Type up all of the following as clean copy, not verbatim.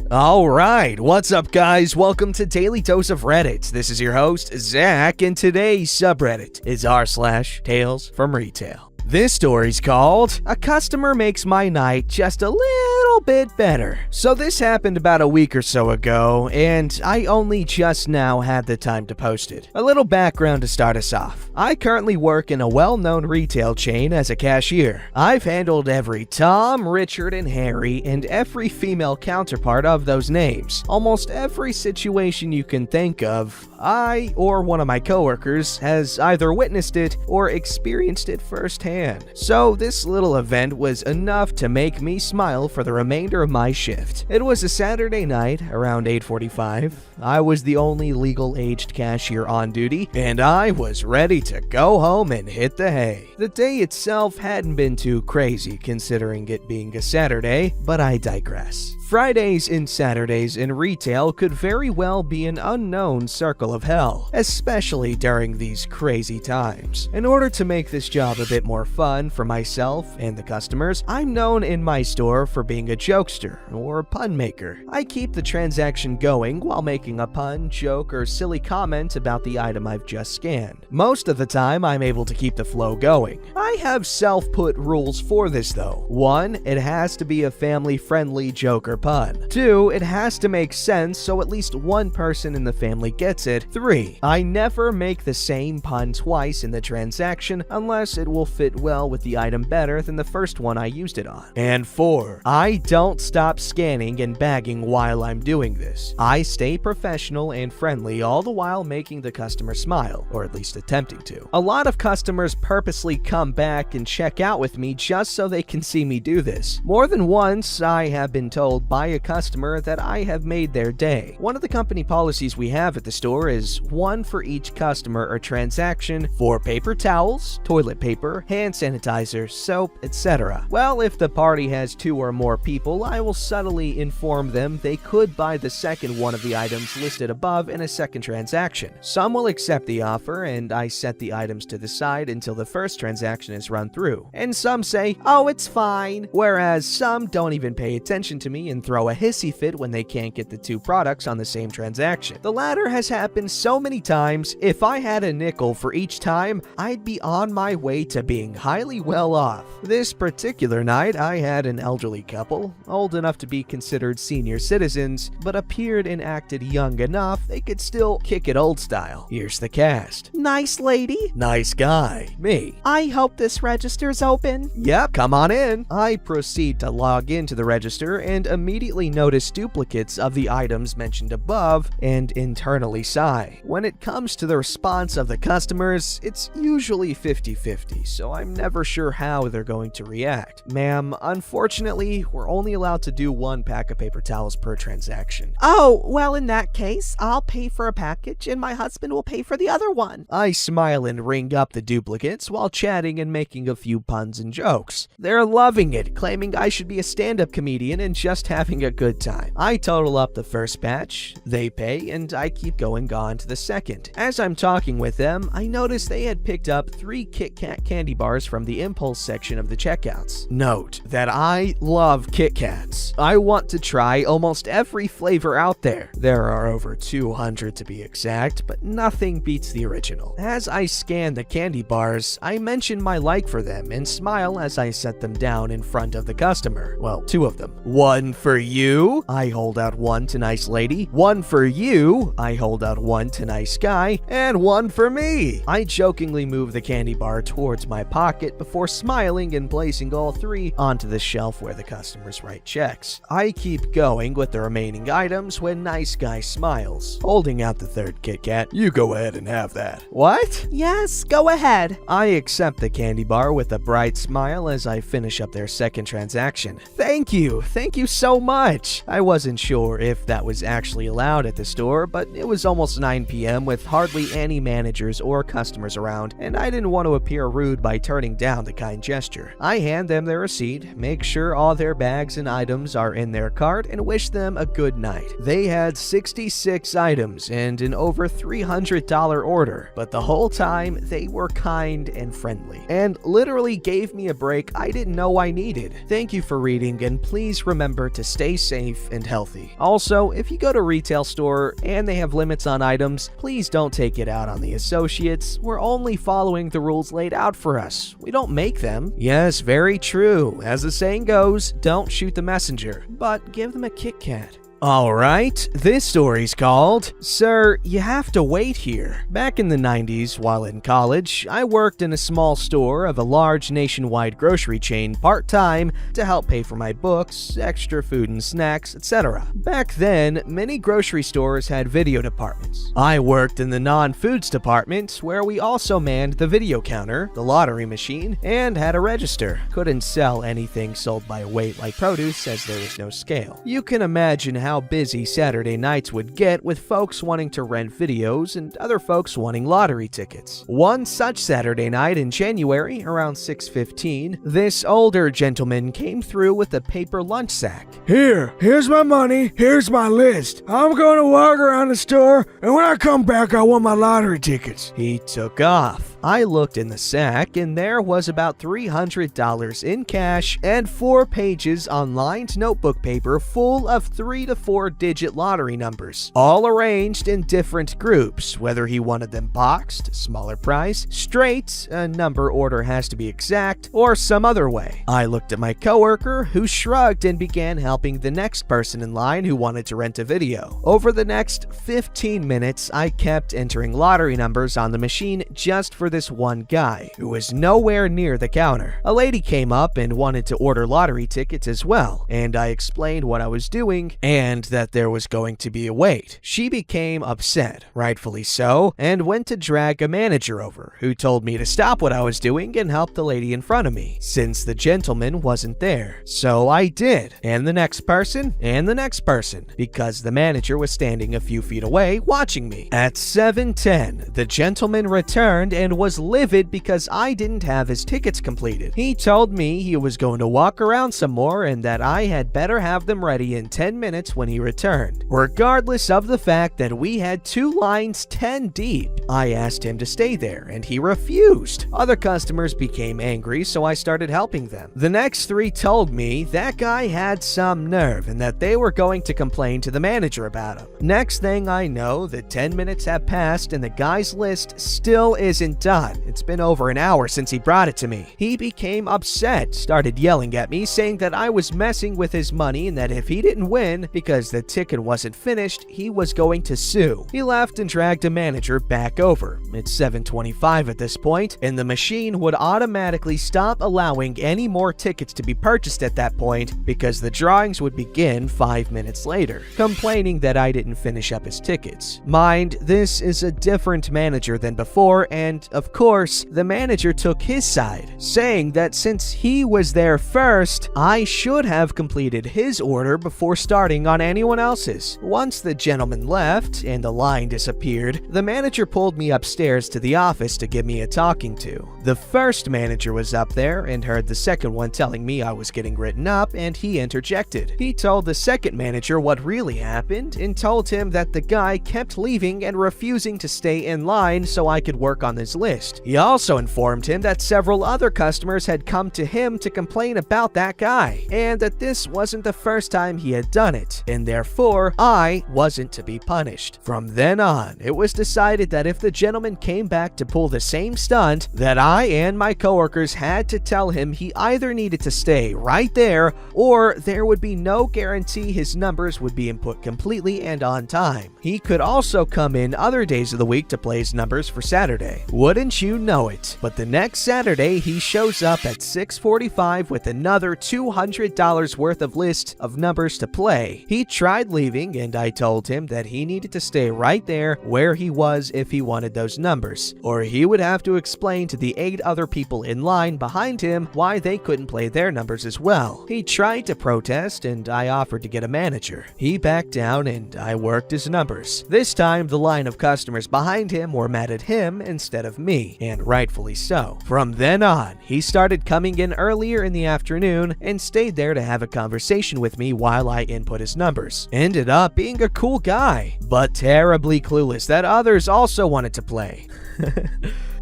Alright, what's up guys? Welcome to Daily Dose of Reddit. This is your host, Zach, and today's subreddit is r/TalesFromRetail. This story's called, "A Customer Makes My Night Just a Little Bit Better." So this happened about a week or so ago, and I only just now had the time to post it. A little background to start us off. I currently work in a well-known retail chain as a cashier. I've handled every Tom, Richard, and Harry, and every female counterpart of those names. Almost every situation you can think of, I or one of my coworkers has either witnessed it or experienced it firsthand. So this little event was enough to make me smile for the remainder of my shift. It was a Saturday night around 8:45. I was the only legal-aged cashier on duty, and I was ready to go home and hit the hay. The day itself hadn't been too crazy considering it being a Saturday, but I digress. Fridays and Saturdays in retail could very well be an unknown circle of hell, especially during these crazy times. In order to make this job a bit more fun for myself and the customers, I'm known in my store for being a jokester or pun maker. I keep the transaction going while making a pun, joke, or silly comment about the item I've just scanned. Most of the time, I'm able to keep the flow going. I have self-put rules for this though. 1, it has to be a family-friendly joke or pun. 2, it has to make sense so at least one person in the family gets it. 3, I never make the same pun twice in the transaction unless it will fit well with the item better than the first one I used it on. And 4, I don't stop scanning and bagging while I'm doing this. I stay professional and friendly all the while making the customer smile, or at least attempting to. A lot of customers purposely come back and check out with me just so they can see me do this. More than once, I have been told by a customer that I have made their day. One of the company policies we have at the store is 1 for each customer or transaction for paper towels, toilet paper, hand sanitizer, soap, etc. Well, if the party has 2 or more people, I will subtly inform them they could buy the second one of the items listed above in a second transaction. Some will accept the offer, and I set the items to the side until the first transaction is run through. And some say, "Oh, it's fine," whereas some don't even pay attention to me and throw a hissy fit when they can't get the 2 products on the same transaction. The latter has happened so many times, if I had a nickel for each time, I'd be on my way to being highly well off. This particular night, I had an elderly couple, old enough to be considered senior citizens, but appeared and acted young enough they could still kick it old style. Here's the cast. Nice lady. Nice guy. Me. I hope this register's open. Yep, come on in. I proceed to log into the register and immediately notice duplicates of the items mentioned above and internally sigh. When it comes to the response of the customers, it's usually 50-50, so I'm never sure how they're going to react. "Ma'am, unfortunately, we're only allowed to do 1 pack of paper towels per transaction." Oh, well, in that case, I'll pay for a package and my husband will pay for the other one. I smile and ring up the duplicates while chatting and making a few puns and jokes. They're loving it, claiming I should be a stand-up comedian and just having a good time. I total up the first batch, they pay, and I keep going on to the second. As I'm talking with them, I notice they had picked up 3 Kit Kat candy bars from the impulse section of the checkouts. Note that I love Kit Kats. I want to try almost every flavor out there. There are over 200 to be exact, but nothing beats the original. As I scan the candy bars, I mention my like for them and smile as I set them down in front of the customer. Well, 2 of them. "1 for you." I hold out 1 to nice lady. "1 for you." I hold out 1 to nice guy. And 1 for me. I jokingly move the candy bar towards my pocket before smiling and placing all 3 onto the shelf where the customers write checks. I keep going with the remaining items when nice guy smiles, holding out the 3rd Kit Kat. "You go ahead and have that." "What?" Yes, go ahead. I accept the candy bar with a bright smile as I finish up their second transaction. Thank you so much. I wasn't sure if that was actually allowed at the store, but it was almost 9 p.m. with hardly any managers or customers around, and I didn't want to appear rude by turning down the kind gesture. I hand them their receipt, make sure all their bags bags and items are in their cart and wish them a good night. They had 66 items and an over $300 order, but the whole time they were kind and friendly and literally gave me a break I didn't know I needed. Thank you for reading, and please remember to stay safe and healthy. Also, if you go to a retail store and they have limits on items, please don't take it out on the associates. We're only following the rules laid out for us. We don't make them. Yes, very true. As the saying goes, don't shoot the messenger, but give them a Kit Kat. Alright, this story's called, Sir, You Have to Wait Here. Back in the 90s, while in college, I worked in a small store of a large nationwide grocery chain part-time to help pay for my books, extra food and snacks, etc. Back then, many grocery stores had video departments. I worked in the non-foods department, where we also manned the video counter, the lottery machine, and had a register. Couldn't sell anything sold by weight like produce, as there was no scale. You can imagine how busy Saturday nights would get with folks wanting to rent videos and other folks wanting lottery tickets. One such Saturday night in January, around 6:15, this older gentleman came through with a paper lunch sack. Here's my money, here's my list. I'm gonna walk around the store, and when I come back, I want my lottery tickets. He took off. I looked in the sack, and there was about $300 in cash and 4 pages on lined notebook paper full of 3 to 4-digit lottery numbers, all arranged in different groups, whether he wanted them boxed, smaller price, straight, a number order has to be exact, or some other way. I looked at my coworker, who shrugged and began helping the next person in line who wanted to rent a video. Over the next 15 minutes, I kept entering lottery numbers on the machine just for this one guy, who was nowhere near the counter. A lady came up and wanted to order lottery tickets as well, and I explained what I was doing and that there was going to be a wait. She became upset, rightfully so, and went to drag a manager over, who told me to stop what I was doing and help the lady in front of me, since the gentleman wasn't there. So I did, and the next person, and the next person, because the manager was standing a few feet away watching me. At 7:10, the gentleman returned and was livid because I didn't have his tickets completed. He told me he was going to walk around some more and that I had better have them ready in 10 minutes when he returned, regardless of the fact that we had 2 lines 10 deep. I asked him to stay there, and he refused. Other customers became angry, so I started helping them. The next 3 told me that guy had some nerve and that they were going to complain to the manager about him. Next thing I know, the 10 minutes have passed and the guy's list still isn't done. It's been over an hour since he brought it to me. He became upset, started yelling at me, saying that I was messing with his money and that if he didn't win because the ticket wasn't finished, he was going to sue. He left and dragged a manager back over. It's 7:25 at this point, and the machine would automatically stop allowing any more tickets to be purchased at that point because the drawings would begin 5 minutes later, complaining that I didn't finish up his tickets. Mind, this is a different manager than before, and of course, the manager took his side, saying that since he was there first, I should have completed his order before starting on anyone else's. Once the gentleman left and the line disappeared, the manager pulled me upstairs to the office to give me a talking to. The first manager was up there and heard the second one telling me I was getting written up, and he interjected. He told the second manager what really happened and told him that the guy kept leaving and refusing to stay in line so I could work on his list. He also informed him that several other customers had come to him to complain about that guy, and that this wasn't the first time he had done it, and therefore I wasn't to be punished. From then on, it was decided that if the gentleman came back to pull the same stunt, that I and my coworkers had to tell him he either needed to stay right there or there would be no guarantee his numbers would be input completely and on time. He could also come in other days of the week to play his numbers for Saturday. Wouldn't you know it? But the next Saturday, he shows up at 6:45 with another $200 worth of list of numbers to play. He tried leaving, and I told him that he needed to stay right there where he was if he wanted those numbers, or he would have to explain to the 8 other people in line behind him why they couldn't play their numbers as well. He tried to protest, and I offered to get a manager. He backed down, and I worked his numbers. This time, the line of customers behind him were mad at him instead of me, and rightfully so. From then on, he started coming in earlier in the afternoon and stayed there to have a conversation with me while I input his numbers. Ended up being a cool guy, but terribly clueless that others also wanted to play.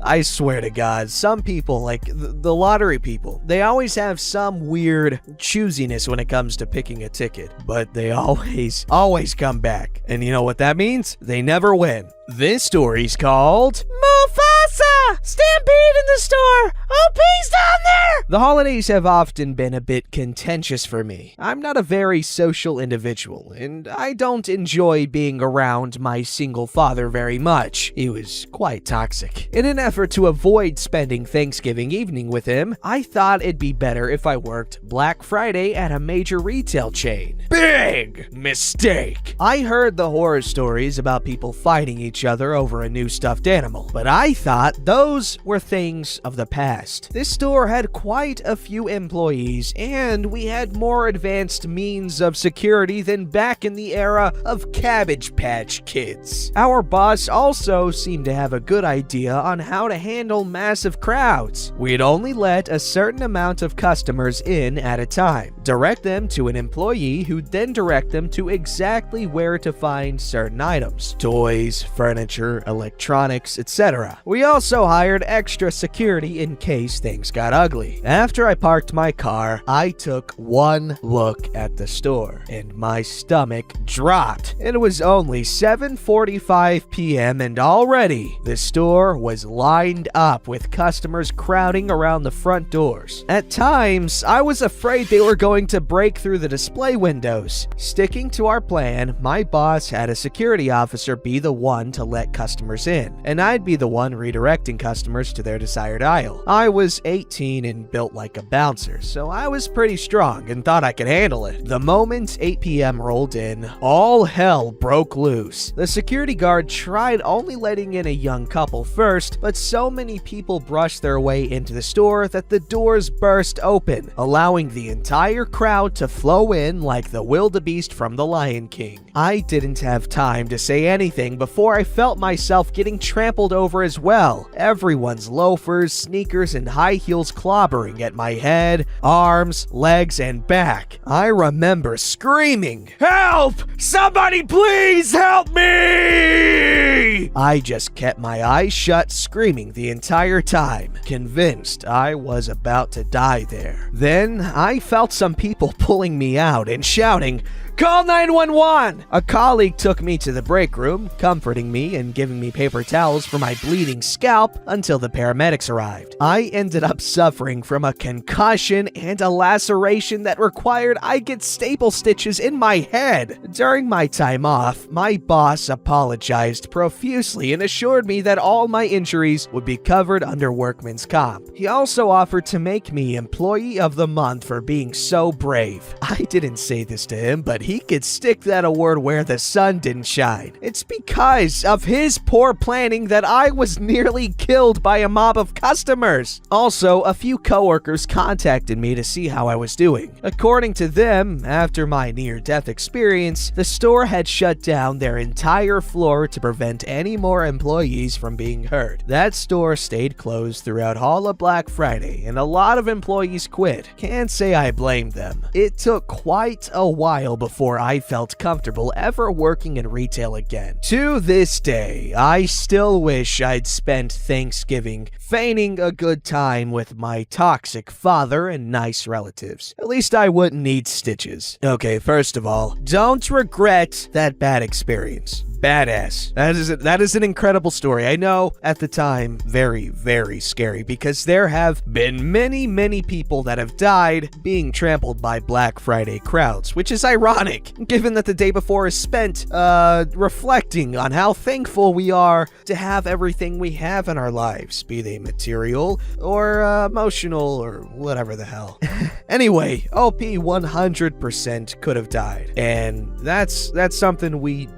I swear to God, some people, like the lottery people, they always have some weird choosiness when it comes to picking a ticket, but they always come back. And you know what that means? They never win. This story's called Mufasa! Stampede in the store! OP's down there! The holidays have often been a bit contentious for me. I'm not a very social individual, and I don't enjoy being around my single father very much. He was quite toxic. In an effort to avoid spending Thanksgiving evening with him, I thought it'd be better if I worked Black Friday at a major retail chain. Big mistake! I heard the horror stories about people fighting each other over a new stuffed animal, but I thought those were things of the past. This store had quite a few employees, and we had more advanced means of security than back in the era of Cabbage Patch Kids. Our boss also seemed to have a good idea on how to handle massive crowds. We'd only let a certain amount of customers in at a time, direct them to an employee who'd then direct them to exactly where to find certain items: toys, furniture, electronics, etc. We also hired extra security in case things got ugly. After I parked my car, I took one look at the store, and my stomach dropped. It was only 7:45 p.m. and already the store was lined up with customers crowding around the front doors. At times, I was afraid they were going to break through the display windows. Sticking to our plan, my boss had a security officer be the one to let customers in, and I'd be the one redirecting customers to their desired aisle. I was 18 and built like a bouncer, so I was pretty strong and thought I could handle it. The moment 8 p.m. rolled in, all hell broke loose. The security guard tried only letting in a young couple first, but so many people brushed their way into the store that the doors burst open, allowing the entire crowd to flow in like the wildebeest from The Lion King. I didn't have time to say anything before I felt myself getting trampled over as well. Everyone's loafers, sneakers, and high heels clobbering at my head, arms, legs, and back. I remember screaming, "Help! Somebody please help me!" I just kept my eyes shut, screaming the entire time, convinced I was about to die there. Then I felt some people pulling me out and shouting, "Call 911!" A colleague took me to the break room, comforting me and giving me paper towels for my bleeding scalp until the paramedics arrived. I ended up suffering from a concussion and a laceration that required I get staple stitches in my head. During my time off, my boss apologized profusely and assured me that all my injuries would be covered under workman's comp. He also offered to make me Employee of the Month for being so brave. I didn't say this to him, but he could stick that award where the sun didn't shine. It's because of his poor planning that I was nearly killed by a mob of customers. Also, a few coworkers contacted me to see how I was doing. According to them, after my near-death experience, the store had shut down their entire floor to prevent any more employees from being hurt. That store stayed closed throughout all of Black Friday, and a lot of employees quit. Can't say I blame them. It took quite a while before I felt comfortable ever working in retail again. To this day, I still wish I'd spent Thanksgiving feigning a good time with my toxic father and nice relatives. At least I wouldn't need stitches. Okay, first of all, don't regret that bad experience. Badass. That is an incredible story. I know at the time, very, very scary, because there have been many people that have died being trampled by Black Friday crowds, which is ironic, given that the day before is spent reflecting on how thankful we are to have everything we have in our lives, be they material or emotional or whatever the hell. Anyway, OP 100% could have died, and that's something we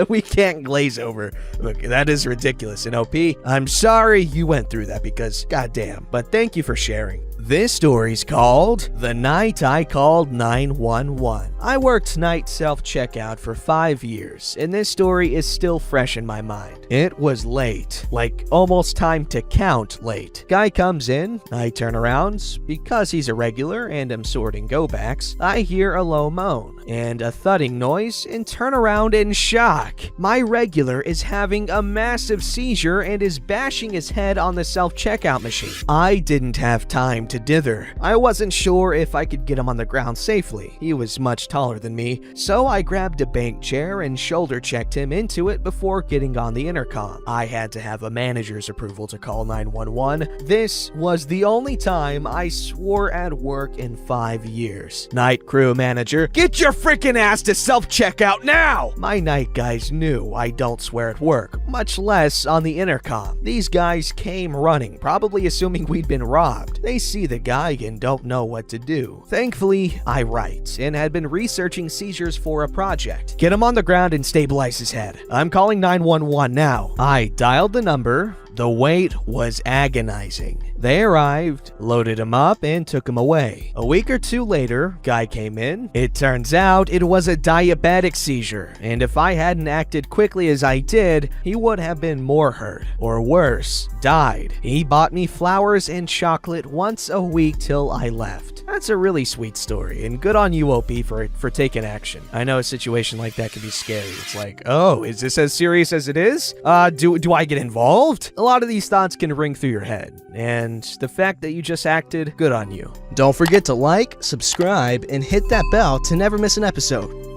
we can't glaze over. Look, that is ridiculous. And OP, I'm sorry you went through that, because goddamn. But thank you for sharing. This story's called The Night I Called 911. I worked night self-checkout for 5 years, and this story is still fresh in my mind. It was late, like almost time to count late. Guy comes in, I turn around. Because he's a regular and am sorting go-backs, I hear a low moan and a thudding noise and turn around in shock. My regular is having a massive seizure and is bashing his head on the self-checkout machine. I didn't have time to dither. I wasn't sure if I could get him on the ground safely. He was much taller than me, so I grabbed a bank chair and shoulder checked him into it before getting on the intercom. I had to have a manager's approval to call 911. This was the only time I swore at work in 5 years. Night crew manager, get your freaking ass to self-checkout now! My night guys knew I don't swear at work, much less on the intercom. These guys came running, probably assuming we'd been robbed. They see the guy and don't know what to do. Thankfully, I write and had been researching seizures for a project. Get him on the ground and stabilize his head. I'm calling 911 now. I dialed the number. The wait was agonizing. They arrived, loaded him up, and took him away. A week or two later, guy came in. It turns out it was a diabetic seizure, and if I hadn't acted quickly as I did, he would have been more hurt, or worse, died. He bought me flowers and chocolate once a week till I left. That's a really sweet story, and good on you, OP, for taking action. I know a situation like that can be scary. It's like, oh, is this as serious as it is? Do I get involved? A lot of these thoughts can ring through your head, and the fact that you just acted, good on you. Don't forget to like, subscribe, and hit that bell to never miss an episode.